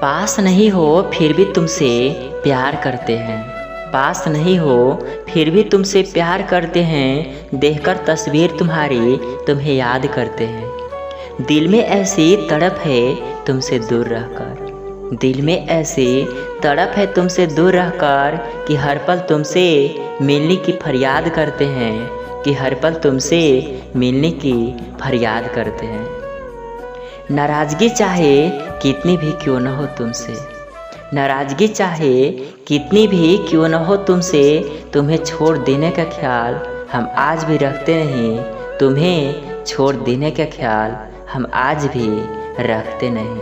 पास नहीं हो फिर भी तुमसे प्यार करते हैं, पास नहीं हो फिर भी तुमसे प्यार करते हैं, देखकर तस्वीर तुम्हारी तुम्हें याद करते हैं। दिल में ऐसी तड़प है तुमसे दूर रहकर, दिल में ऐसी तड़प है तुमसे दूर रहकर कि हर पल तुमसे मिलने की फरियाद करते हैं, कि हर पल तुमसे मिलने की फरियाद करते हैं। नाराज़गी चाहे कितनी भी क्यों न हो तुमसे, नाराज़गी चाहे कितनी भी क्यों न हो तुमसे, तुम्हें छोड़ देने का ख्याल हम आज भी रखते नहीं, तुम्हें छोड़ देने का ख्याल हम आज भी रखते नहीं।